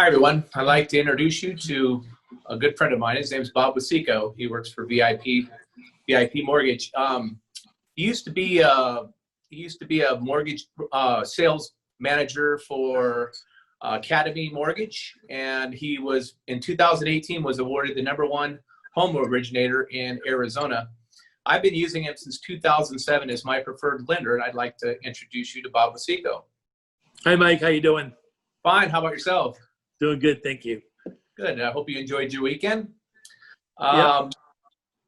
Hi, everyone. I'd like to introduce you to a good friend of mine. His name's Bob Wasico. He works for VIP Mortgage. He used to be a mortgage sales manager for Academy Mortgage, and he was in 2018 was awarded the #1 home originator in Arizona. I've been using him since 2007 as my preferred lender, and I'd like to introduce you to Bob Wasico. Hi, Mike. How you doing? Fine. How about yourself? Doing good, thank you. Good. I hope you enjoyed your weekend. Yep.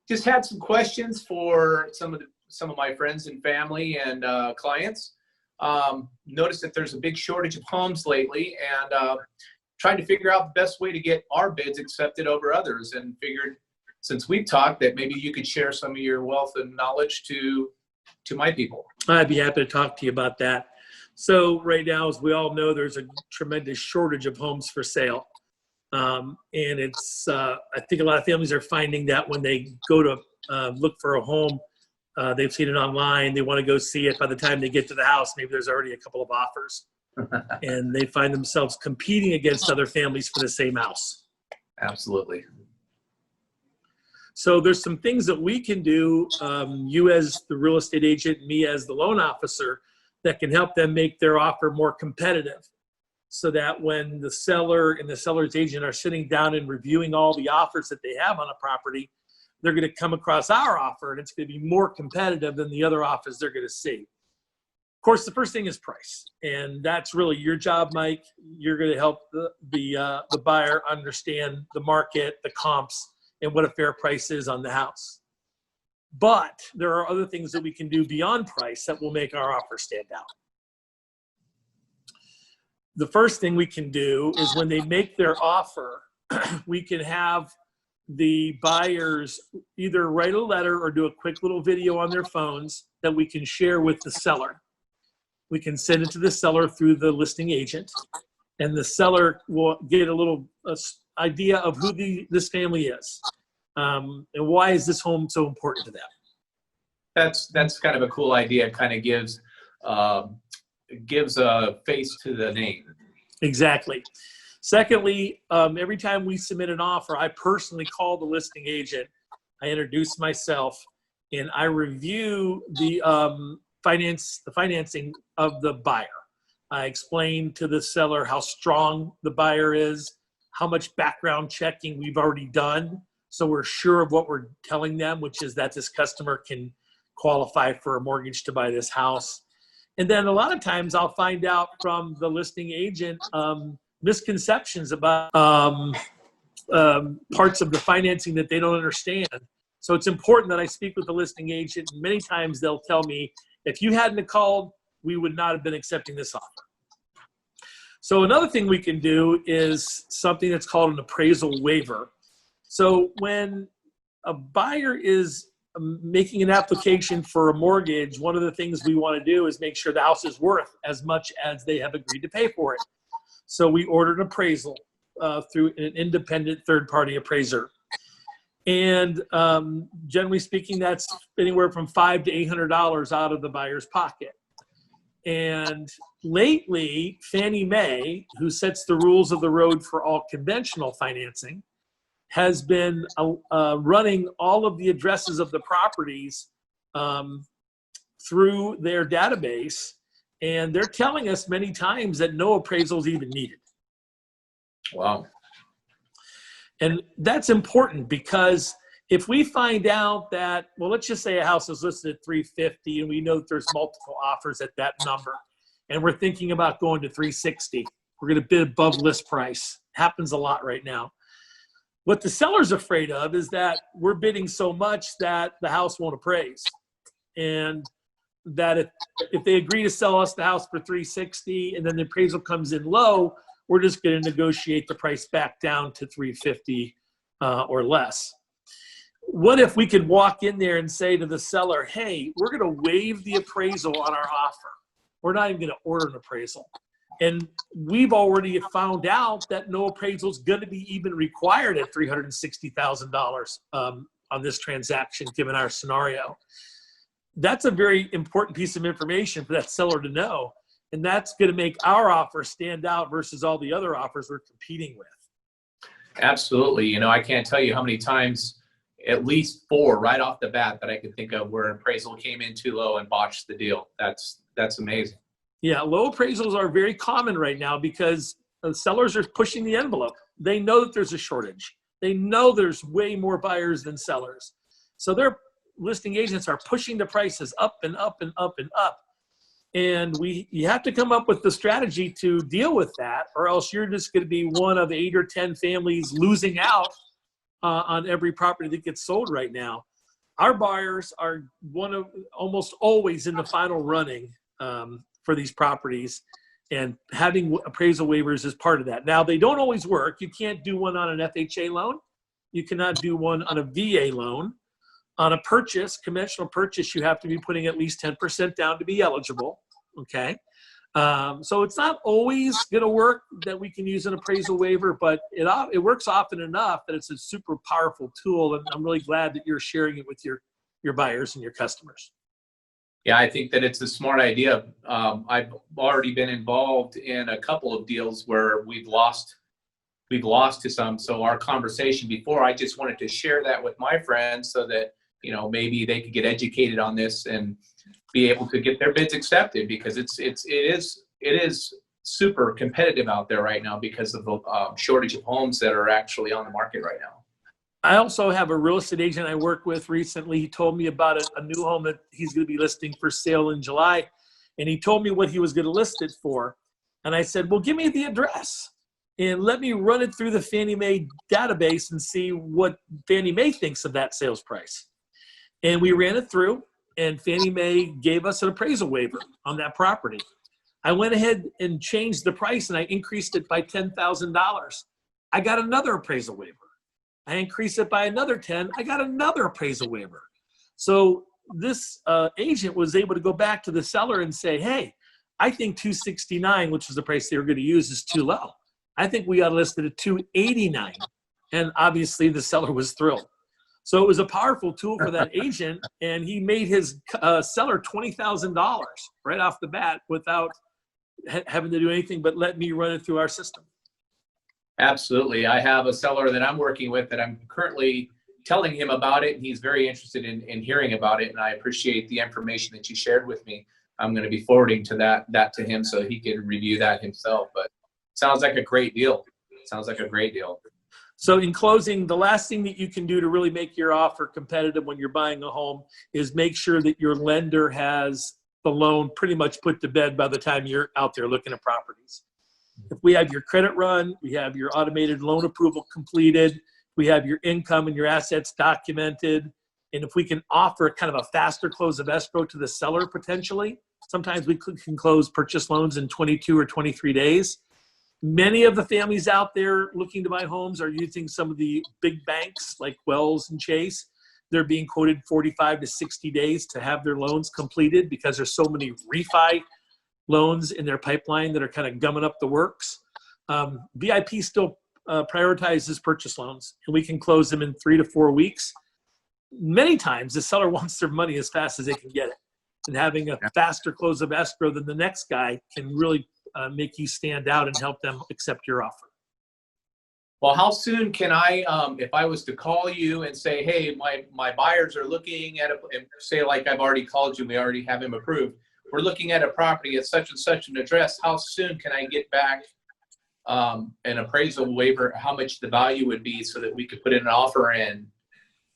Just had some questions for some of my friends and family and clients. Noticed that there's a big shortage of homes lately, and trying to figure out the best way to get our bids accepted over others. And figured, since we've talked, that maybe you could share some of your wealth and knowledge to my people. I'd be happy to talk to you about that. So right now, as we all know, there's a tremendous shortage of homes for sale. And it's, I think a lot of families are finding that when they go to look for a home, they've seen it online, they want to go see it. By the time they get to the house, maybe there's already a couple of offers. And they find themselves competing against other families for the same house. Absolutely. So there's some things that we can do, you as the real estate agent, me as the loan officer, that can help them make their offer more competitive, so that when the seller and the seller's agent are sitting down and reviewing all the offers that they have on a property, they're going to come across our offer and it's going to be more competitive than the other offers they're going to see. Of course, the first thing is price, and that's really your job, Mike. You're going to help the buyer understand the market, the comps, and what a fair price is on the house. But there are other things that we can do beyond price that will make our offer stand out. The first thing we can do is when they make their offer, we can have the buyers either write a letter or do a quick little video on their phones that we can share with the seller. We can send it to the seller through the listing agent, and the seller will get a little idea of who this family is. And why is this home so important to them? That's kind of a cool idea. It kind of gives a face to the name. Exactly. Secondly, every time we submit an offer, I personally call the listing agent. I introduce myself, and I review the financing of the buyer. I explain to the seller how strong the buyer is, how much background checking we've already done, so we're sure of what we're telling them, which is that this customer can qualify for a mortgage to buy this house. And then a lot of times I'll find out from the listing agent misconceptions about parts of the financing that they don't understand. So it's important that I speak with the listing agent. Many times they'll tell me, if you hadn't called, we would not have been accepting this offer. So another thing we can do is something that's called an appraisal waiver. So when a buyer is making an application for a mortgage, one of the things we want to do is make sure the house is worth as much as they have agreed to pay for it. So we ordered an appraisal through an independent third-party appraiser. And generally speaking, that's anywhere from $500 to $800 out of the buyer's pocket. And lately, Fannie Mae, who sets the rules of the road for all conventional financing, has been running all of the addresses of the properties through their database. And they're telling us many times that no appraisal is even needed. Wow. And that's important, because if we find out that, well, let's just say a house is listed at $350 and we know that there's multiple offers at that number, and we're thinking about going to $360, we're going to bid above list price. Happens a lot right now. What the seller's afraid of is that we're bidding so much that the house won't appraise. And that if they agree to sell us the house for $360 and then the appraisal comes in low, we're just going to negotiate the price back down to $350 or less. What if we could walk in there and say to the seller, hey, we're going to waive the appraisal on our offer. We're not even going to order an appraisal. And we've already found out that no appraisal is going to be even required at $360,000 on this transaction, given our scenario. That's a very important piece of information for that seller to know. And that's going to make our offer stand out versus all the other offers we're competing with. Absolutely. You know, I can't tell you how many times, at least 4 right off the bat that I could think of where an appraisal came in too low and botched the deal. That's amazing. Yeah, low appraisals are very common right now because the sellers are pushing the envelope. They know that there's a shortage. They know there's way more buyers than sellers. So their listing agents are pushing the prices up and up and up and up. And you have to come up with the strategy to deal with that, or else you're just going to be one of 8 or 10 families losing out on every property that gets sold right now. Our buyers are almost always in the final running for these properties, and having appraisal waivers is part of that. Now, they don't always work. You can't do one on an FHA loan. You cannot do one on a VA loan. On a purchase, conventional purchase, you have to be putting at least 10% down to be eligible, okay? So it's not always gonna work that we can use an appraisal waiver, but it works often enough that it's a super powerful tool, and I'm really glad that you're sharing it with your buyers and your customers. Yeah, I think that it's a smart idea. I've already been involved in a couple of deals where we've lost to some. So our conversation before, I just wanted to share that with my friends so that, you know, maybe they could get educated on this and be able to get their bids accepted, because it is super competitive out there right now because of the shortage of homes that are actually on the market right now. I also have a real estate agent I worked with recently. He told me about a new home that he's going to be listing for sale in July. And he told me what he was going to list it for. And I said, well, give me the address and let me run it through the Fannie Mae database and see what Fannie Mae thinks of that sales price. And we ran it through, and Fannie Mae gave us an appraisal waiver on that property. I went ahead and changed the price, and I increased it by $10,000. I got another appraisal waiver. I increased it by another 10. I got another appraisal waiver. So this agent was able to go back to the seller and say, hey, I think 269, which is the price they were going to use, is too low. I think we got to list it at 289. And obviously the seller was thrilled. So it was a powerful tool for that agent, and he made his seller $20,000 right off the bat without having to do anything but let me run it through our system. Absolutely. I have a seller that I'm working with that I'm currently telling him about it, and he's very interested in hearing about it, and I appreciate the information that you shared with me. I'm going to be forwarding that to him so he can review that himself. But sounds like a great deal. Sounds like a great deal. So in closing, the last thing that you can do to really make your offer competitive when you're buying a home is make sure that your lender has the loan pretty much put to bed by the time you're out there looking at properties. If we have your credit run, we have your automated loan approval completed, we have your income and your assets documented, and if we can offer kind of a faster close of escrow to the seller potentially, sometimes we can close purchase loans in 22 or 23 days. Many of the families out there looking to buy homes are using some of the big banks like Wells and Chase. They're being quoted 45 to 60 days to have their loans completed because there's so many refi loans in their pipeline that are kind of gumming up the works. VIP still prioritizes purchase loans, and we can close them in 3 to 4 weeks. Many times the seller wants their money as fast as they can get it, and having a faster close of escrow than the next guy can really make you stand out and help them accept your offer. Well, how soon can I, if I was to call you and say, hey, my buyers are looking at and say, like I've already called you, we already have him approved, we're looking at a property at such and such an address, how soon can I get back an appraisal waiver, how much the value would be so that we could put in an offer, and,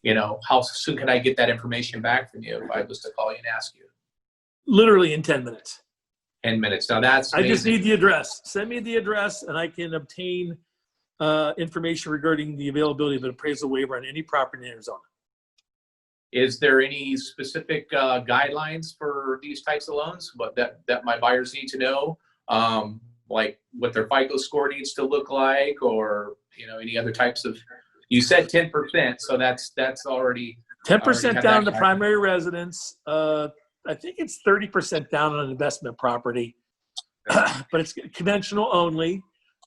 you know, how soon can I get that information back from you if I was to call you and ask you? Literally in 10 minutes. 10 minutes. Now that's amazing. I just need the address. Send me the address and I can obtain information regarding the availability of an appraisal waiver on any property in Arizona. Is there any specific guidelines for these types of loans that my buyers need to know? Like what their FICO score needs to look like, or, you know, any other types of, you said 10%, so that's already 10% down to primary residence. I think it's 30% down on an investment property, but it's conventional only,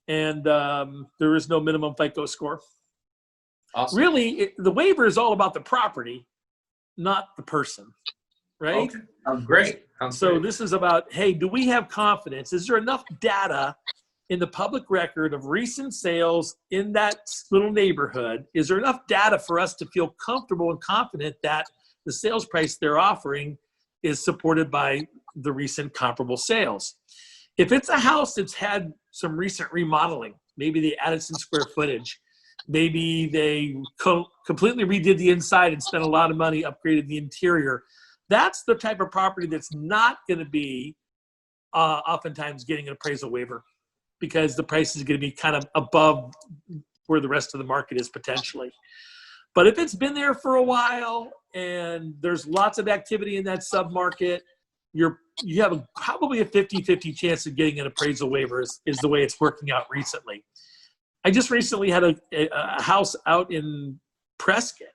and there is no minimum FICO score. Awesome. Really, the waiver is all about the property, not the person, right? Okay. Great. So great. this is about, hey, do we have confidence? Is there enough data in the public record of recent sales in that little neighborhood? Is there enough data for us to feel comfortable and confident that the sales price they're offering is supported by the recent comparable sales? If it's a house that's had some recent remodeling, maybe they added some square footage, maybe they completely redid the inside and spent a lot of money, upgraded the interior, that's the type of property that's not going to be oftentimes getting an appraisal waiver, because the price is going to be kind of above where the rest of the market is potentially. But if it's been there for a while and there's lots of activity in that submarket, you have probably a 50-50 chance of getting an appraisal waiver is the way it's working out recently. I just recently had a house out in Prescott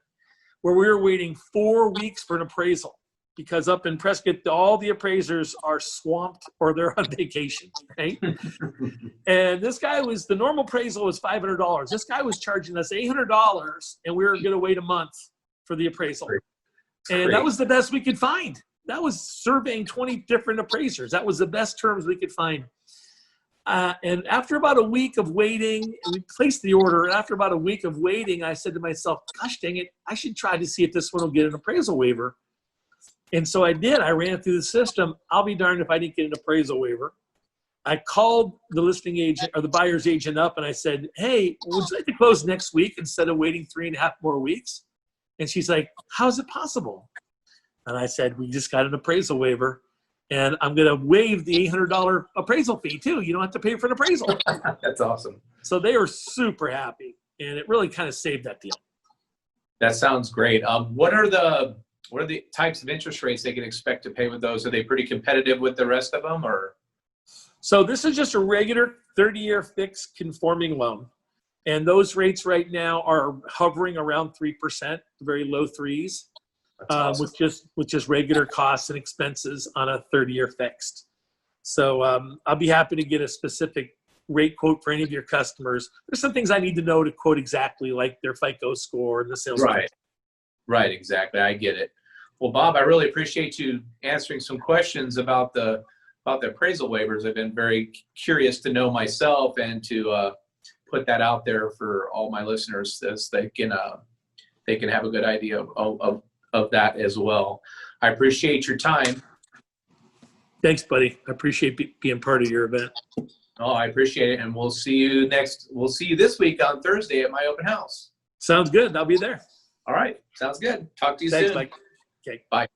where we were waiting 4 weeks for an appraisal, because up in Prescott, all the appraisers are swamped or they're on vacation, right? And this guy the normal appraisal was $500. This guy was charging us $800, and we were going to wait a month for the appraisal. And that was the best we could find. That was surveying 20 different appraisers. That was the best terms we could find. And after about a week of waiting, we placed the order. And after about a week of waiting, I said to myself, gosh dang it, I should try to see if this one will get an appraisal waiver. And so I did. I ran through the system. I'll be darned if I didn't get an appraisal waiver. I called the listing agent or the buyer's agent up and I said, hey, would you like to close next week instead of waiting 3.5 more weeks? And she's like, how is it possible? And I said, we just got an appraisal waiver, and I'm going to waive the $800 appraisal fee too. You don't have to pay for an appraisal. That's awesome. So they were super happy, and it really kind of saved that deal. That sounds great. What are the types of interest rates they can expect to pay with those? Are they pretty competitive with the rest of them, or? So this is just a regular 30-year fixed conforming loan. And those rates right now are hovering around 3%, very low threes, awesome. with just regular costs and expenses on a 30-year fixed. So I'll be happy to get a specific rate quote for any of your customers. There's some things I need to know to quote exactly, like their FICO score and the sales. Right, exactly. I get it. Well, Bob, I really appreciate you answering some questions about the appraisal waivers. I've been very curious to know myself and to put that out there for all my listeners, as they can have a good idea of that as well. I appreciate your time. Thanks, buddy. I appreciate being part of your event. Oh, I appreciate it. And we'll see you this week on Thursday at my open house. Sounds good. I'll be there. All right. Sounds good. Talk to you soon. Thanks, Mike. Okay. Bye.